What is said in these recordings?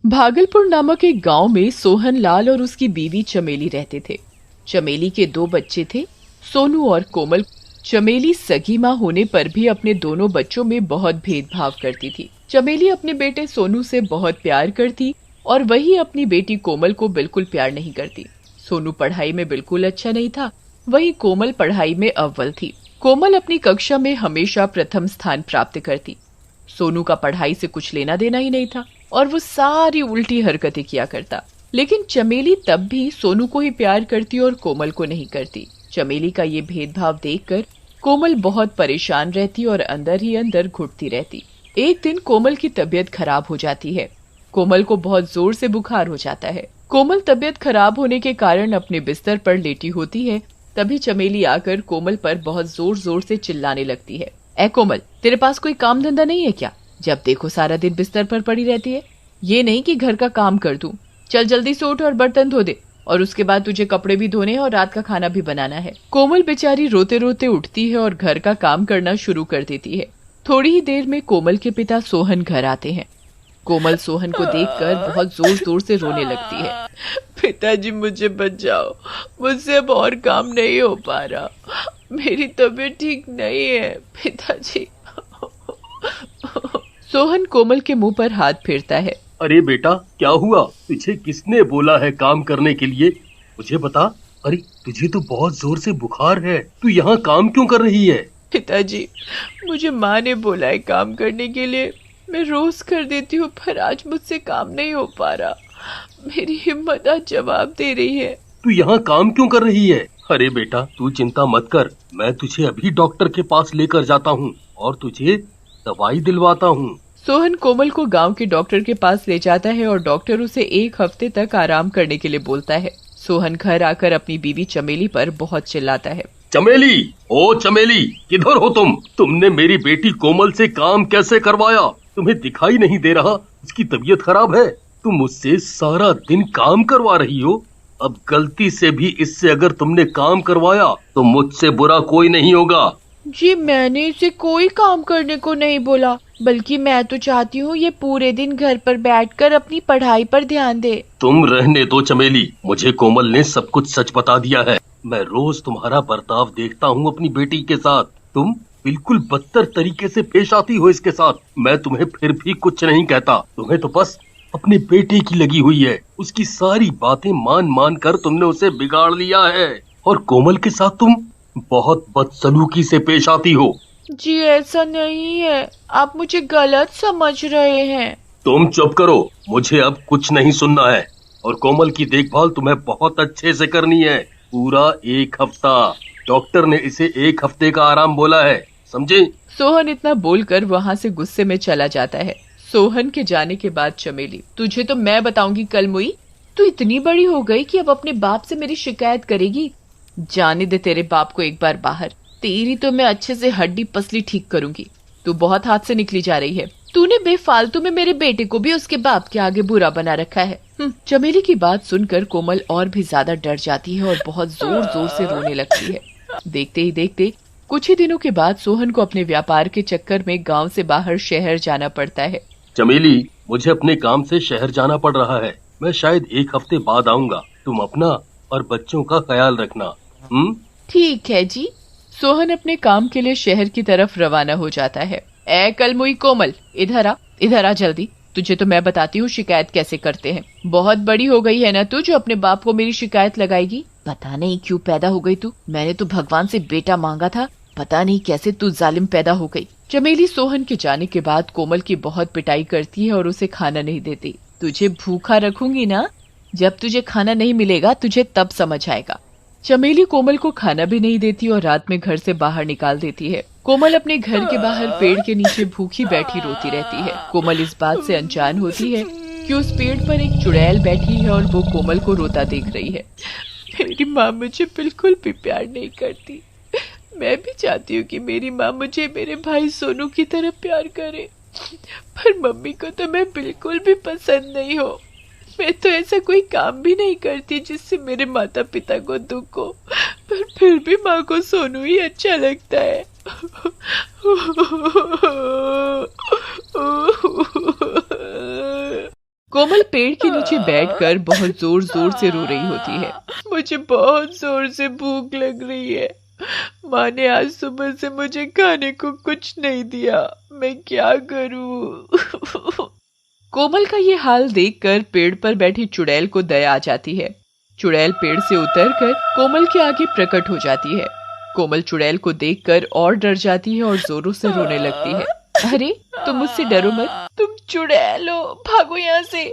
भागलपुर नामक एक गांव में सोहन लाल और उसकी बीवी चमेली रहते थे। चमेली के दो बच्चे थे, सोनू और कोमल। चमेली सगी माँ होने पर भी अपने दोनों बच्चों में बहुत भेदभाव करती थी। चमेली अपने बेटे सोनू से बहुत प्यार करती और वही अपनी बेटी कोमल को बिल्कुल प्यार नहीं करती। सोनू पढ़ाई में बिल्कुल अच्छा नहीं था, वही कोमल पढ़ाई में अव्वल थी। कोमल अपनी कक्षा में हमेशा प्रथम स्थान प्राप्त करती। सोनू का पढ़ाई से कुछ लेना देना ही नहीं था और वो सारी उल्टी हरकतें किया करता। लेकिन चमेली तब भी सोनू को ही प्यार करती और कोमल को नहीं करती। चमेली का ये भेदभाव देखकर कोमल बहुत परेशान रहती और अंदर ही अंदर घुटती रहती। एक दिन कोमल की तबीयत खराब हो जाती है। कोमल को बहुत जोर से बुखार हो जाता है। कोमल तबीयत खराब होने के कारण अपने बिस्तर पर लेटी होती है। तभी चमेली आकर कोमल पर बहुत जोर जोर से चिल्लाने लगती है। ए कोमल, तेरे पास कोई काम धंधा नहीं है क्या? जब देखो सारा दिन बिस्तर पर पड़ी रहती है। ये नहीं कि घर का काम कर दूं। चल जल्दी से उठ और बर्तन धो दे, और उसके बाद तुझे कपड़े भी धोने हैं और रात का खाना भी बनाना है। कोमल बेचारी रोते रोते उठती है और घर का काम करना शुरू कर देती है। थोड़ी ही देर में कोमल के पिता सोहन घर आते हैं। कोमल सोहन को देखकर बहुत जोर जोर से रोने लगती है। पिताजी मुझे बचाओ, मुझसे अब और काम नहीं हो पा रहा, मेरी तबीयत ठीक नहीं है पिताजी। सोहन कोमल के मुंह पर हाथ फेरता है। अरे बेटा, क्या हुआ? तुझे किसने बोला है काम करने के लिए? मुझे बता। अरे तुझे तो बहुत जोर से बुखार है, तू यहाँ काम क्यों कर रही है? पिताजी, मुझे माँ ने बोला है काम करने के लिए। मैं रोज कर देती हूँ, पर आज मुझसे काम नहीं हो पा रहा। मेरी हिम्मत आज जवाब दे रही है। तू यहाँ काम क्यों कर रही है? अरे बेटा, तू चिंता मत कर, मैं तुझे अभी डॉक्टर के पास लेकर जाता हूँ और तुझे दवाई दिलवाता हूँ। सोहन कोमल को गांव के डॉक्टर के पास ले जाता है और डॉक्टर उसे 1 हफ्ते तक आराम करने के लिए बोलता है। सोहन घर आकर अपनी बीवी चमेली पर बहुत चिल्लाता है। चमेली, ओ चमेली, किधर हो तुम? तुमने मेरी बेटी कोमल से काम कैसे करवाया? तुम्हें दिखाई नहीं दे रहा उसकी तबीयत खराब है? तुम मुझसे सारा दिन काम करवा रही हो। अब गलती से भी इससे अगर तुमने काम करवाया तो मुझसे बुरा कोई नहीं होगा। जी, मैंने इसे कोई काम करने को नहीं बोला, बल्कि मैं तो चाहती हूँ ये पूरे दिन घर पर बैठकर अपनी पढ़ाई पर ध्यान दे। तुम रहने दो चमेली, मुझे कोमल ने सब कुछ सच बता दिया है। मैं रोज तुम्हारा बर्ताव देखता हूँ अपनी बेटी के साथ। तुम बिल्कुल बदतर तरीके से पेश आती हो इसके साथ। मैं तुम्हें फिर भी कुछ नहीं कहता, तुम्हें तो बस अपने बेटे की लगी हुई है। उसकी सारी बातें मान मान कर तुमने उसे बिगाड़ लिया है और कोमल के साथ तुम बहुत बदसलूकी से पेश आती हो। जी ऐसा नहीं है, आप मुझे गलत समझ रहे हैं। तुम चुप करो, मुझे अब कुछ नहीं सुनना है। और कोमल की देखभाल तुम्हें बहुत अच्छे से करनी है, पूरा 1 हफ्ता। डॉक्टर ने इसे 1 हफ्ते का आराम बोला है, समझे? सोहन इतना बोलकर वहाँ से गुस्से में चला जाता है। सोहन के जाने के बाद चमेली, तुझे तो मैं बताऊंगी कल मुई। तू इतनी बड़ी हो गई कि अब अपने बाप से मेरी शिकायत करेगी। जाने दे तेरे बाप को एक बार बाहर, तेरी तो मैं अच्छे से हड्डी पसली ठीक करूंगी। तू बहुत हाथ से निकली जा रही है। तूने बेफालतू में मेरे बेटे को भी उसके बाप के आगे बुरा बना रखा है। चमेली की बात सुनकर कोमल और भी ज्यादा डर जाती है और बहुत जोर जोर से रोने लगती है। देखते ही देखते कुछ ही दिनों के बाद सोहन को अपने व्यापार के चक्कर में गांव से बाहर शहर जाना पड़ता है। चमेली, मुझे अपने काम से शहर जाना पड़ रहा है। मैं शायद 1 हफ्ते बाद आऊंगा। तुम अपना और बच्चों का ख्याल रखना। ठीक है जी। सोहन अपने काम के लिए शहर की तरफ रवाना हो जाता है। ए कलमुई कोमल, इधर आ जल्दी। तुझे तो मैं बताती हूँ शिकायत कैसे करते हैं। बहुत बड़ी हो गई है ना तू, जो अपने बाप को मेरी शिकायत लगाएगी। पता नहीं क्यों पैदा हो गई तू। मैंने तो भगवान से बेटा मांगा था, पता नहीं कैसे तू जालिम पैदा हो गई। चमेली सोहन के जाने के बाद कोमल की बहुत पिटाई करती है और उसे खाना नहीं देती। तुझे भूखा रखूंगी ना, जब तुझे खाना नहीं मिलेगा तुझे तब समझ आएगा। चमेली कोमल को खाना भी नहीं देती और रात में घर से बाहर निकाल देती है। कोमल अपने घर के बाहर पेड़ के नीचे भूखी बैठी रोती रहती है। कोमल इस बात से अनजान होती है कि उस पेड़ पर एक चुड़ैल बैठी है और वो कोमल को रोता देख रही है। मेरी माँ मुझे बिल्कुल भी प्यार नहीं करती। मैं भी चाहती हूँ कि मेरी माँ मुझे मेरे भाई सोनू की तरह प्यार करे, पर मम्मी को तो मैं बिल्कुल भी पसंद नहीं हो। मैं तो ऐसा कोई काम भी नहीं करती जिससे मेरे माता पिता को दुख हो, पर फिर भी माँ को सोनू ही अच्छा लगता है। कोमल पेड़ के नीचे बैठकर बहुत जोर जोर से रो रही होती है। मुझे बहुत जोर से भूख लग रही है। माँ ने आज सुबह से मुझे खाने को कुछ नहीं दिया, मैं क्या करूँ? कोमल का ये हाल देखकर पेड़ पर बैठी चुड़ैल को दया आ जाती है। चुड़ैल पेड़ से उतरकर कोमल के आगे प्रकट हो जाती है। कोमल चुड़ैल को देखकर और डर जाती है और जोरों से रोने लगती है। अरे तुम मुझसे डरो मत, तुम चुड़ैल हो, भागो यहाँ से।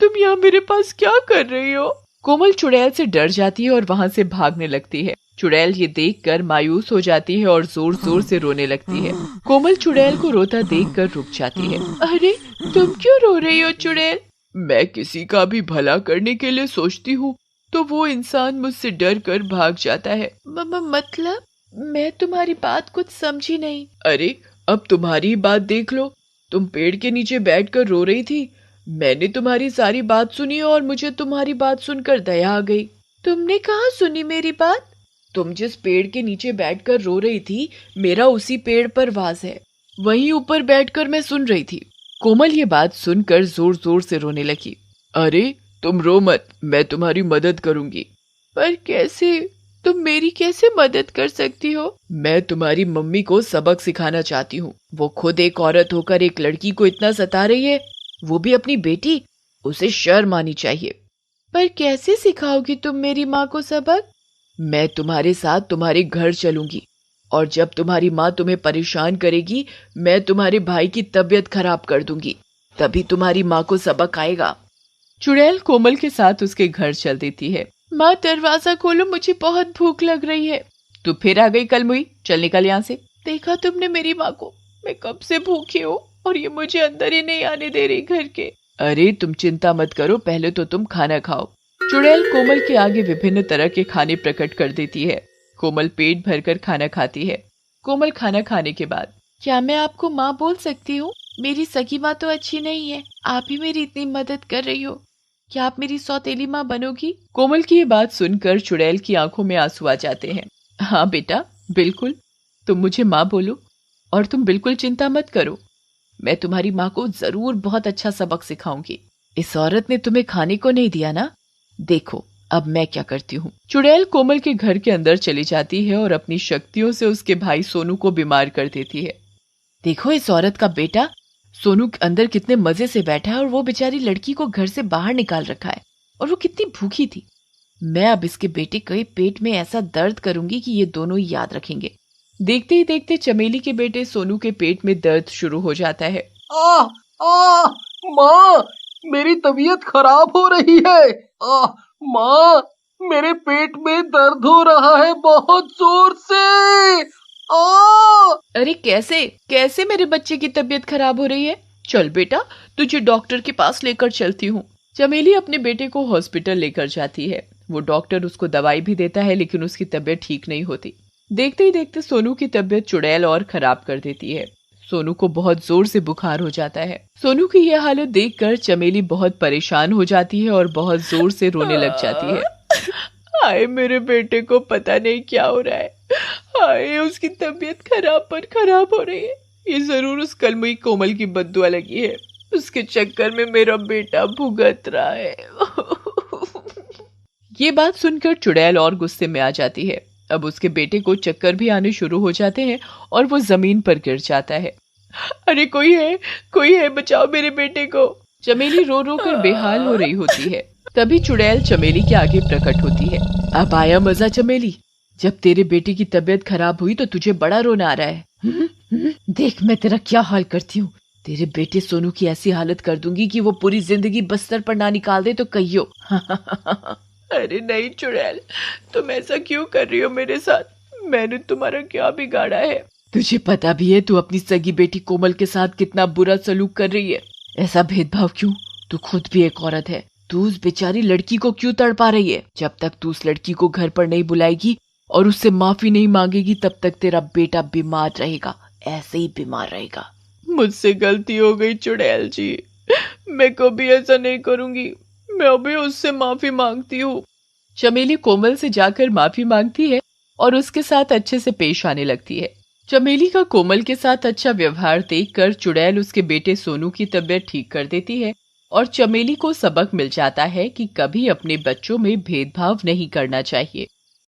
तुम यहाँ मेरे पास क्या कर रही हो? कोमल चुड़ैल से डर जाती है और वहाँ से भागने लगती है। चुड़ैल ये देखकर मायूस हो जाती है और जोर जोर से रोने लगती है। कोमल चुड़ैल को रोता देखकर रुक जाती है। अरे तुम क्यों रो रही हो चुड़ैल? मैं किसी का भी भला करने के लिए सोचती हूँ तो वो इंसान मुझसे डर कर भाग जाता है। मतलब मैं तुम्हारी बात कुछ समझी नहीं। अरे अब तुम्हारी बात देख लो, तुम पेड़ के नीचे बैठकर रो रही थी। मैंने तुम्हारी सारी बात सुनी और मुझे तुम्हारी बात सुनकर दया आ गई। तुमने कहाँ सुनी मेरी बात? तुम जिस पेड़ के नीचे बैठकर रो रही थी, मेरा उसी पेड़ पर वास है, वहीं ऊपर बैठकर मैं सुन रही थी। कोमल ये बात सुनकर जोर जोर से रोने लगी। अरे तुम रो मत, मैं तुम्हारी मदद करूंगी। पर कैसे? तुम मेरी कैसे मदद कर सकती हो? मैं तुम्हारी मम्मी को सबक सिखाना चाहती हूँ। वो खुद एक औरत होकर एक लड़की को इतना सता रही है, वो भी अपनी बेटी। उसे शर्म आनी चाहिए। पर कैसे सिखाओगी तुम मेरी माँ को सबक? मैं तुम्हारे साथ तुम्हारे घर चलूंगी और जब तुम्हारी माँ तुम्हें परेशान करेगी, मैं तुम्हारे भाई की तबीयत खराब कर दूंगी, तभी तुम्हारी माँ को सबक आएगा। चुड़ैल कोमल के साथ उसके घर चल देती है। माँ दरवाजा खोलो, मुझे बहुत भूख लग रही है। तू फिर आ गई कलमुई, चल निकल यहाँ से। देखा तुमने मेरी माँ को, मैं कब से भूखी हूँ और ये मुझे अंदर ही नहीं आने दे रही घर के। अरे तुम चिंता मत करो, पहले तो तुम खाना खाओ। चुड़ैल कोमल के आगे विभिन्न तरह के खाने प्रकट कर देती है। कोमल पेट भरकर खाना खाती है। कोमल खाना खाने के बाद, क्या मैं आपको माँ बोल सकती हूँ? मेरी सगी माँ तो अच्छी नहीं है, आप ही मेरी इतनी मदद कर रही हो, क्या आप मेरी सौतेली माँ बनोगी? कोमल की ये बात सुनकर चुड़ैल की आंखों में आंसू आ जाते हैं। हाँ बेटा, बिल्कुल, तुम मुझे माँ बोलो और तुम बिल्कुल चिंता मत करो, मैं तुम्हारी माँ को जरूर बहुत अच्छा सबक सिखाऊंगी। इस औरत ने तुम्हें खाने को नहीं दिया ना, देखो अब मैं क्या करती हूँ। चुड़ैल कोमल के घर के अंदर चली जाती है और अपनी शक्तियों से उसके भाई सोनू को बीमार कर देती है। देखो इस औरत का बेटा सोनू अंदर कितने मजे से बैठा है और वो बेचारी लड़की को घर से बाहर निकाल रखा है और वो कितनी भूखी थी। मैं अब इसके बेटे के पेट में ऐसा दर्द करूंगी कि ये दोनों ही याद रखेंगे। देखते ही देखते चमेली के बेटे सोनू के पेट में दर्द शुरू हो जाता है। आ, आ, माँ, मेरी तबीयत खराब हो रही है। माँ, मेरे पेट में दर्द हो रहा है बहुत जोर से। अरे कैसे कैसे मेरे बच्चे की तबीयत खराब हो रही है? चल बेटा, तुझे डॉक्टर के पास लेकर चलती हूँ। चमेली अपने बेटे को हॉस्पिटल लेकर जाती है। वो डॉक्टर उसको दवाई भी देता है लेकिन उसकी तबीयत ठीक नहीं होती। देखते ही देखते सोनू की तबीयत चुड़ैल और खराब कर देती है। सोनू को बहुत जोर से बुखार हो जाता है। सोनू की यह हालत देखकर चमेली बहुत परेशान हो जाती है और बहुत जोर से रोने लग जाती है। हाय मेरे बेटे को पता नहीं क्या हो रहा है, हाय उसकी तबीयत खराब पर खराब हो रही है। ये जरूर उस कलमुई कोमल की बद्दुआ लगी है, उसके चक्कर में मेरा बेटा भुगत रहा है। ये बात सुनकर चुड़ैल और गुस्से में आ जाती है। अब उसके बेटे को चक्कर भी आने शुरू हो जाते हैं और वो जमीन पर गिर जाता है। अरे कोई है, बचाओ मेरे बेटे को। चमेली रो रो कर बेहाल हो रही होती है। तभी चुड़ैल चमेली के आगे प्रकट होती है। अब आया मजा चमेली, जब तेरे बेटे की तबीयत खराब हुई तो तुझे बड़ा रोना आ रहा है। देख मैं तेरा क्या हाल करती हूँ। तेरे बेटे सोनू की ऐसी हालत कर दूंगी कि वो पूरी जिंदगी बिस्तर पर ना निकाल दे तो कहियो। अरे नहीं चुड़ैल, तुम ऐसा क्यों कर रही हो मेरे साथ? मैंने तुम्हारा क्या बिगाड़ा है? तुझे पता भी है तू अपनी सगी बेटी कोमल के साथ कितना बुरा सलूक कर रही है। ऐसा भेदभाव क्यों? तू खुद भी एक औरत है, तू उस बेचारी लड़की को क्यों तड़पा रही है? जब तक तू उस लड़की को घर पर नहीं बुलाएगी और उससे माफी नहीं मांगेगी तब तक तेरा बेटा बीमार रहेगा, ऐसे ही बीमार रहेगा। मुझसे गलती हो गई चुड़ैल जी, मैं कभी ऐसा नहीं करूंगी, मैं अभी उससे माफी मांगती हूँ। चमेली कोमल से जाकर माफी मांगती है और उसके साथ अच्छे से पेश आने लगती है। चमेली का कोमल के साथ अच्छा व्यवहार देखकर चुड़ैल उसके बेटे सोनू की तबीयत ठीक कर देती है और चमेली को सबक मिल जाता है कि कभी अपने बच्चों में भेदभाव नहीं करना चाहिए।